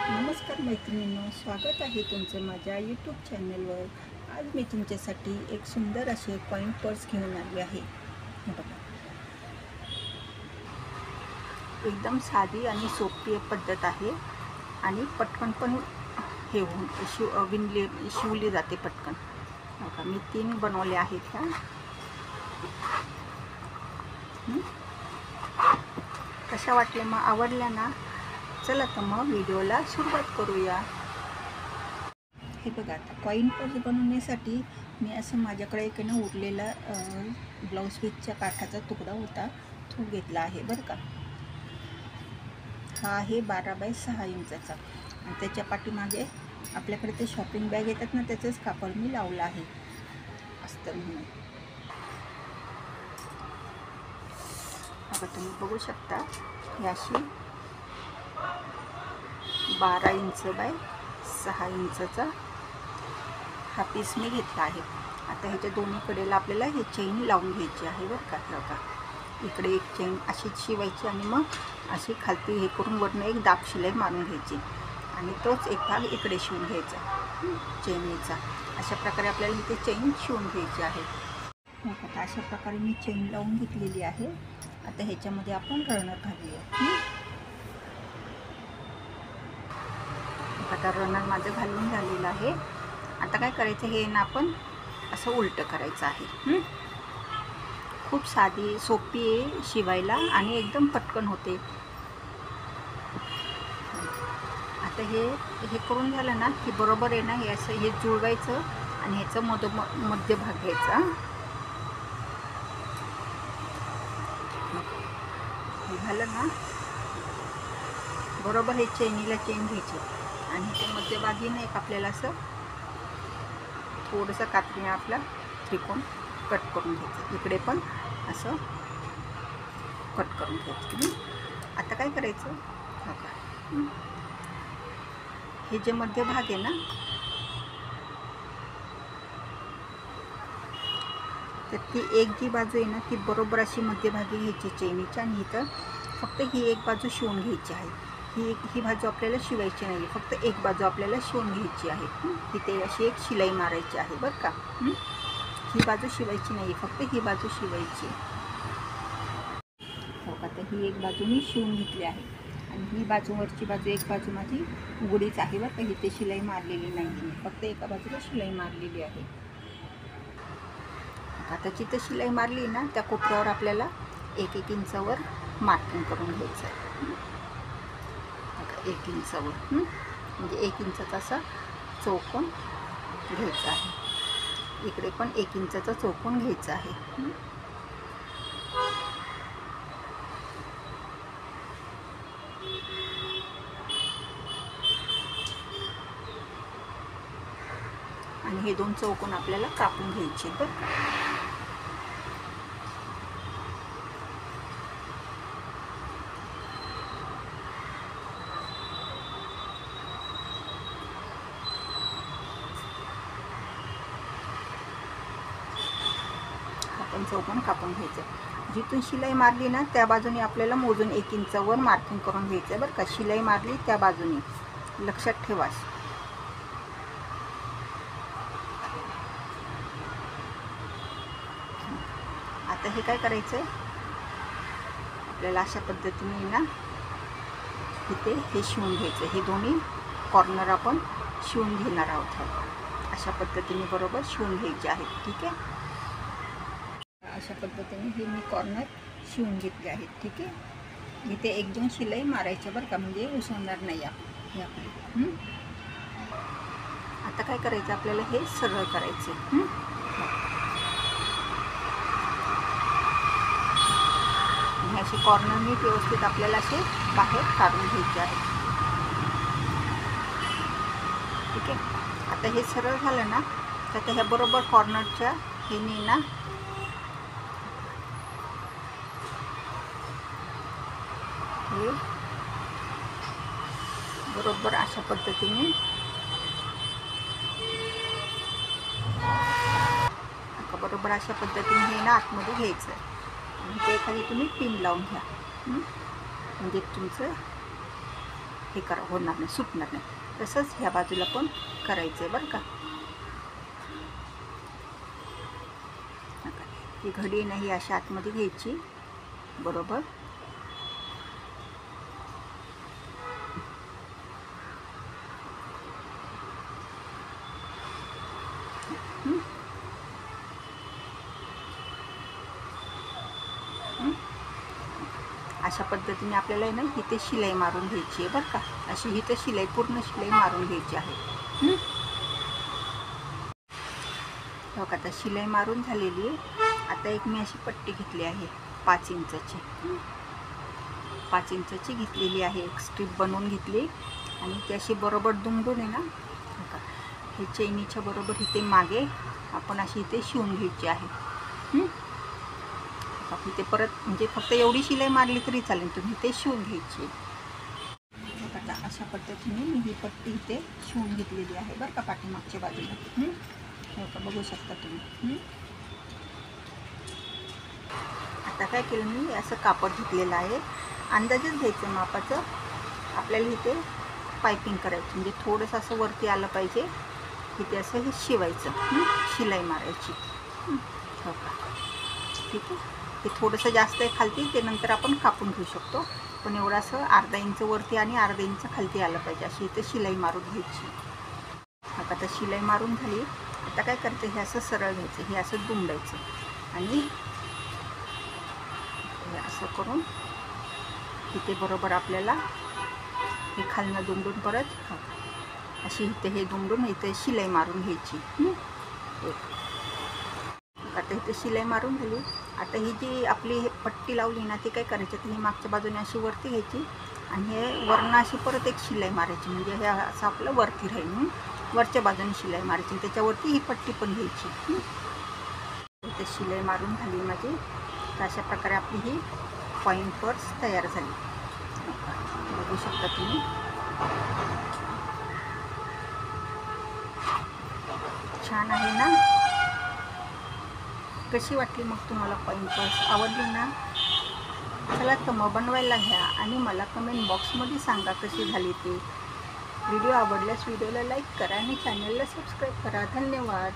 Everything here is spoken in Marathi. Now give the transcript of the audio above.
नमस्कार मैत्रिणींनो, स्वागत आहे तुमचं माझ्या यूट्यूब चॅनलवर। आज मी तुमच्यासाठी एक सुंदर असे कॉइन पर्स घेऊन आली आहे। हे बघा, एकदम साधी आणि सोपी पद्धत आहे आणि पटकन पण हे होऊन शिवली जाते पटकन। बघा, मी 3 बनवले आहेत ह्या। कशा वाटल्या मग, आवडल्या ना? चला तर मग व्हिडिओला सुरुवात करूया। हे बघा, आता कॉइन पर्स बनवण्यासाठी मी असं माझ्याकडे एक ना उरलेला ब्लाऊज पीसच्या काठाचा तुकडा होता, तो घेतला आहे बरं का। हा आहे 12 बाय 6 इंचाचा आणि त्याच्या पाठीमागे आपल्याकडे ते शॉपिंग बॅग येतात ना, त्याचंच कापड मी लावलं आहे अस्तर म्हणून। आता तुम्ही बघू शकता, ही अशी 12 इंच बाय 6 इंचचा हा पीस मी घेतला आहे। आता ह्याच्या दोन्ही कडेला आपल्याला हे चेन लावून घ्यायची आहे बरं का। बघा, इकडे एक चेन अशीच शिवायची आणि मग अशी खालती हे करून वरनं एक दाब शिलाई मारून घ्यायची आणि तोच एक भाग इकडे शिवून घ्यायचा चेनीचा। अशा प्रकारे आपल्याला इथे चेन शिवून घ्यायची आहे। आता अशा प्रकारे मी चेन लावून घेतलेली आहे। आता ह्याच्यामध्ये आपण रनर घालूया। आता रनर माझं घालून झालेलं आहे। आता काय करायचं, हे ना आपण असं उलटं करायचं आहे। खूप साधी सोपी आहे शिवायला आणि एकदम पटकन होते। आता हे करून झालं ना की बरोबर आहे ना, हे असं हे जुळवायचं आणि ह्याचं मध्य भाग घ्यायचा। हे झालं ना, बरोबर हे चेनीला चेन घ्यायची आणि ते मध्यभागी ना एक आपल्याला असं थोडंसं कात्रीने आपला त्रिकोण कट करून घ्यायचं, इकडे पण असं कट करून घ्यायचं। आता काय करायचं, बघा, हे जे मध्य भाग आहे ना, तर ती एक जी बाजू आहे ना, ती बरोबर अशी मध्यभागी घ्यायची चेनीच्या आणि इथं फक्त ही एक बाजू शिवून घ्यायची आहे। ही बाजू आपल्याला शिवायची नाही, फक्त एक बाजू आपल्याला शिवून घ्यायची आहे। तिथे अशी एक शिलाई मारायची आहे बरं का। ही बाजू शिवायची नाही, फक्त ही बाजू शिवायची। हो का, तर ही एक बाजू मी शिवून घेतली आहे आणि ही बाजूवरची बाजू एक बाजू माझी उघडीच आहे बरं का। इथे शिलाई मारलेली नाही, फक्त एका बाजूला शिलाई मारलेली आहे। आता जिथं शिलाई मारली ना, त्या कोपऱ्यावर आपल्याला 1 इंचावर मार्किंग करून घ्यायचं आहे। 1 इंचावर म्हणजे 1 इंचाचा असा चौकोन घ्यायचा आहे। इकडे पण 1 इंचाचा चौकोन घ्यायचा आहे। आणि हे 2 चौकोन आपल्याला कापून घ्यायचे बरं का। आपण चौकोन कापून घ्यायचं। जिथून शिलाई मारली ना, त्या बाजूने आपल्याला मोजून 1 इंचावर मार्किंग करून घ्यायचं बरं का। शिलाई मारली त्या बाजूने, लक्षात ठेवा। आता हे काय करायचं, आपल्याला अशा पद्धतीने ना इथे हे शिवून घ्यायचं। हे दोन्ही कॉर्नर आपण शिवून घेणार आहोत। अशा पद्धतीने बरोबर शिवून घ्यायचे आहेत, ठीक आहे। अशा पद्धतीने हे मी कॉर्नर शिवून घेतले आहेत, ठीक आहे। इथे 1-2 शिलाई मारायच्या बरं का, म्हणजे उसवणार नाही हे आपली। आता काय करायचं, आपल्याला हे सरळ करायचे। असे कॉर्नर नीट व्यवस्थित आपल्याला असे बाहेर काढून घ्यायचे आहे, ठीक आहे। आता हे सरळ झालं ना, तर ह्या बरोबर कॉर्नरच्या हेने ना हे बरोबर अशा पद्धतीने बरोबर अशा पद्धतीने हे ना आतमध्ये घ्यायचं आणि ते एखादी तुम्ही पिन लावून घ्या, म्हणजे तुमचं हे होणार नाही, सुटणार नाही. तसंच ह्या बाजूला पण करायचं आहे बरं का. ही घडी नाही अशा आतमध्ये घ्यायची बरोबर. अशा पद्धतीने आपल्याला आहे ना इथे शिलाई मारून घ्यायची आहे बरं का. अशी इथे शिलाई, पूर्ण शिलाई मारून घ्यायची आहे. बघा आता शिलाई मारून झालेली आहे. आता एक मी अशी पट्टी घेतली आहे 5 इंचाची, 5 इंचाची घेतलेली आहे. एक स्ट्रीप बनवून घेतली आणि ती अशी बरोबर दुमडून आहे ना, बघा हे चैनीच्या बरोबर इथे मागे आपण अशी इथे शिवून घ्यायची आहे. इथे परत म्हणजे फक्त एवढी शिलाई मारली तरी चालेल, तुम्ही ते शिवून घ्यायची. आता अशा पद्धतीने मी ही पट्टी इथे शिवून घेतलेली आहे बरं का, पाठीमागच्या बाजूला. का बघू शकता तुम्ही. आता काय केलं मी, असं कापड घेतलेलं आहे. अंदाजच घ्यायचं मापाचं. आपल्याला इथे पायपिंग करायची, म्हणजे थोडंसं असं वरती आलं पाहिजे. इथे असं हे शिवायचं, शिलाई मारायची. हो का, ठीक आहे. हे थोडंसं जास्त आहे खालती, ते नंतर आपण कापून घेऊ शकतो. पण एवढं असं अर्धा इंच वरती आणि अर्धा इंच खालती आलं पाहिजे, अशी इथे शिलाई मारून घ्यायची. आता शिलाई मारून झाली. आता काय करायचं, हे असं सरळ घ्यायचं, हे असं दुमडायचं आणि हे असं करून इथे बरोबर आपल्याला हे खालनं दुमडून परत अशी इथे हे दुमडून इथे शिलाई मारून घ्यायची. आता इथे शिलाई मारून झाली. आता ही जी आपली पट्टी लावली ना, ती काय करायची, ती मागच्या बाजूने अशी वरती घ्यायची आणि हे वरनं अशी परत एक शिलाई मारायची, म्हणजे हे असं आपलं वरती राहील. वरच्या बाजूने शिलाई मारायची, त्याच्यावरती ही पट्टी पण घ्यायची. इथे शिलाई मारून झाली माझी. तर अशा प्रकारे आपली ही पॉइंट पर्स तयार झाली. बघू शकता तुम्ही. छान आहे ना. कशी वाटली मग तुम्हाला पॉइंट पर्स? आवडली ना? चला तर मग बनवायला घ्या आणि मला कमेंट बॉक्समध्ये सांगा कशी झाली ती. व्हिडिओ आवडल्यास व्हिडिओला लाईक करा आणि चॅनलला सबस्क्राईब करा. धन्यवाद.